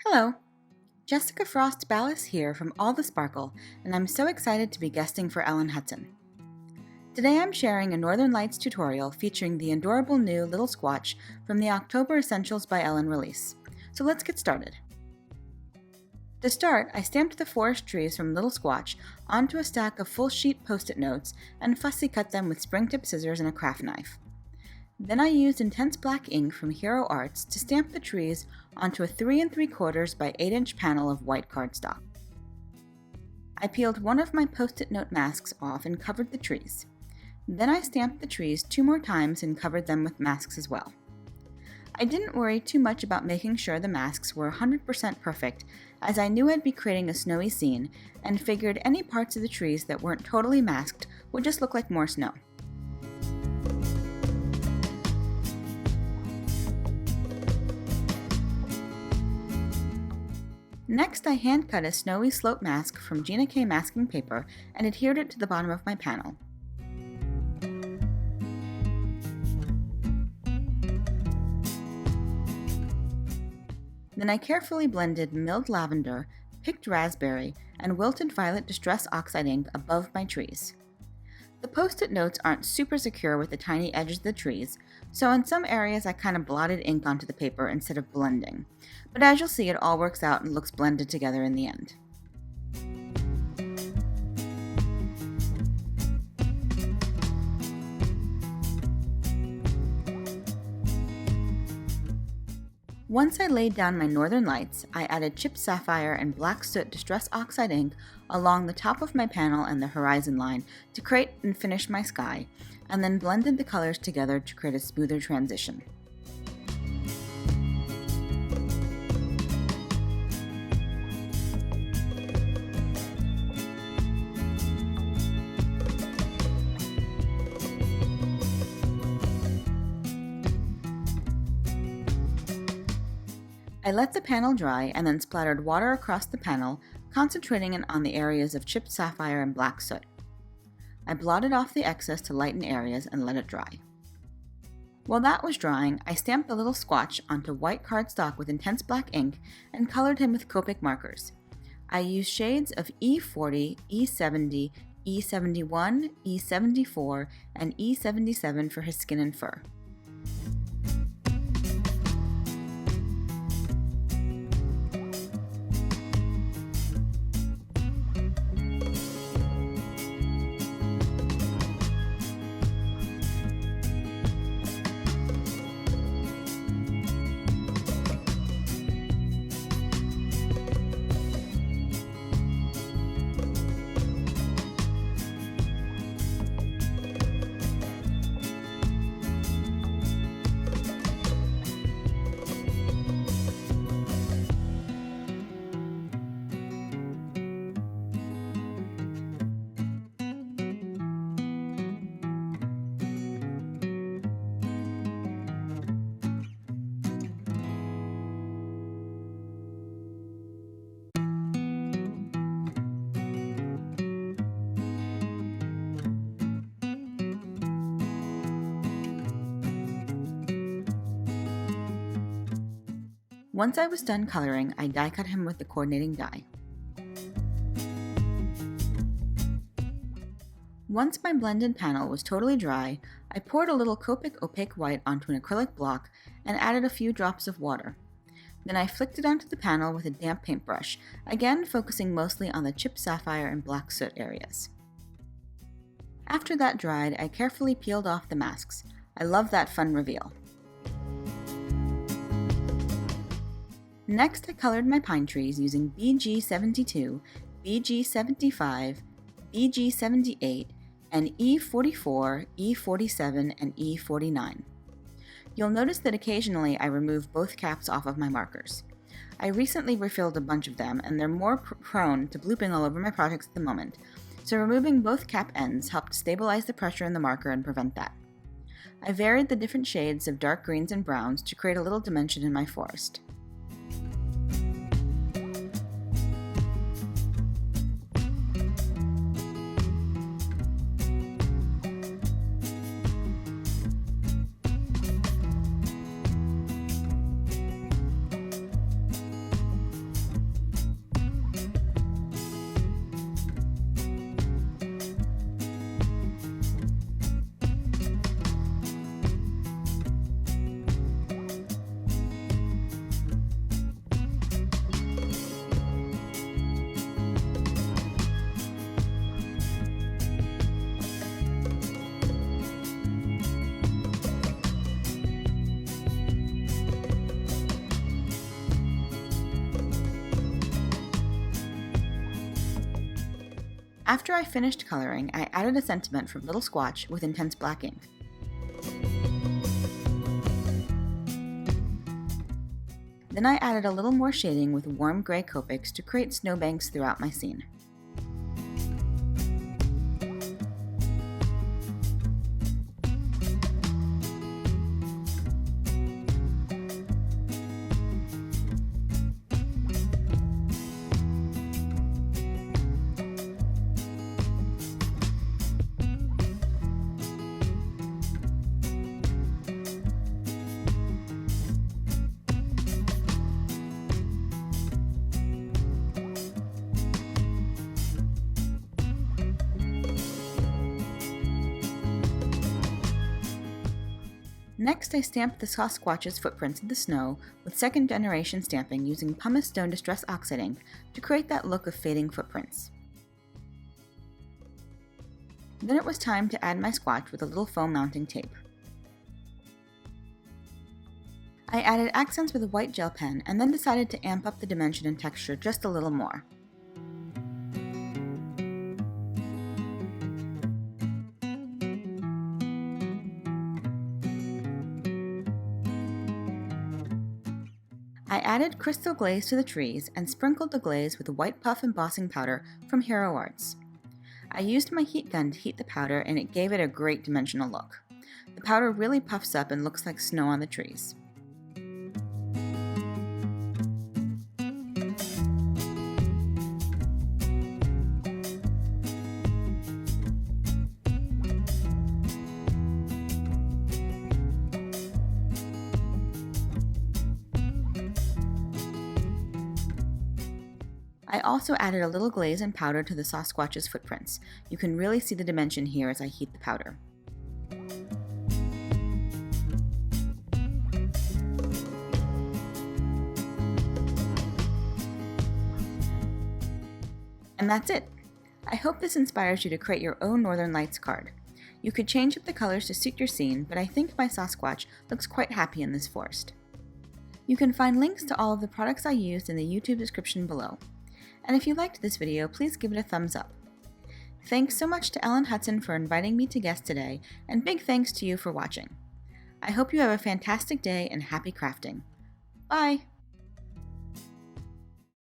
Hello, Jessica frost-ballas here from All the Sparkle, and I'm so excited to be guesting for Ellen Hutson. Today I'm sharing a Northern Lights tutorial featuring the adorable new Lil Squatch from the October Essentials by Ellen release. So let's get started. To start, I stamped the forest trees from Lil Squatch onto a stack of full sheet post-it notes and fussy cut them with spring-tip scissors and a craft knife. Then I used intense black ink from Hero Arts to stamp the trees onto a 3 3/4 by 8-inch panel of white cardstock. I peeled one of my post-it note masks off and covered the trees. Then I stamped the trees 2 more times and covered them with masks as well. I didn't worry too much about making sure the masks were 100% perfect, as I knew I'd be creating a snowy scene and figured any parts of the trees that weren't totally masked would just look like more snow. Next, I hand-cut a snowy slope mask from Gina K masking paper and adhered it to the bottom of my panel. Then I carefully blended milled lavender, picked raspberry, and wilted violet distress oxide ink above my trees. The post-it notes aren't super secure with the tiny edges of the trees, so in some areas I kind of blotted ink onto the paper instead of blending. But as you'll see, it all works out and looks blended together in the end. Once I laid down my Northern Lights, I added chipped sapphire and black soot distress oxide ink along the top of my panel and the horizon line to create and finish my sky, and then blended the colors together to create a smoother transition. I let the panel dry and then splattered water across the panel, concentrating it on the areas of chipped sapphire and black soot. I blotted off the excess to lighten areas and let it dry. While that was drying, I stamped the Lil Squatch onto white cardstock with intense black ink and colored him with Copic markers. I used shades of E40, E70, E71, E74, and E77 for his skin and fur. Once I was done coloring, I die cut him with the coordinating die. Once my blended panel was totally dry, I poured a little Copic opaque white onto an acrylic block and added a few drops of water. Then I flicked it onto the panel with a damp paintbrush, again focusing mostly on the chipped sapphire and black soot areas. After that dried, I carefully peeled off the masks. I love that fun reveal. Next, I colored my pine trees using BG72, BG75, BG78, and E44, E47, and E49. You'll notice that occasionally I remove both caps off of my markers. I recently refilled a bunch of them, and they're more prone to blooping all over my projects at the moment, so removing both cap ends helped stabilize the pressure in the marker and prevent that. I varied the different shades of dark greens and browns to create a little dimension in my forest. After I finished coloring, I added a sentiment from Lil Squatch with intense black ink. Then I added a little more shading with warm gray Copics to create snowbanks throughout my scene. Next, I stamped the Sasquatch's footprints in the snow with second-generation stamping using pumice stone distress oxide ink to create that look of fading footprints. Then it was time to add my squatch with a little foam mounting tape. I added accents with a white gel pen and then decided to amp up the dimension and texture just a little more. I added crystal glaze to the trees and sprinkled the glaze with a white puff embossing powder from Hero Arts. I used my heat gun to heat the powder and it gave it a great dimensional look. The powder really puffs up and looks like snow on the trees. I also added a little glaze and powder to the Sasquatch's footprints. You can really see the dimension here as I heat the powder. And that's it! I hope this inspires you to create your own Northern Lights card. You could change up the colors to suit your scene, but I think my Sasquatch looks quite happy in this forest. You can find links to all of the products I used in the YouTube description below. And if you liked this video, please give it a thumbs up. Thanks so much to Ellen Hutson for inviting me to guest today, and big thanks to you for watching. I hope you have a fantastic day and happy crafting. Bye!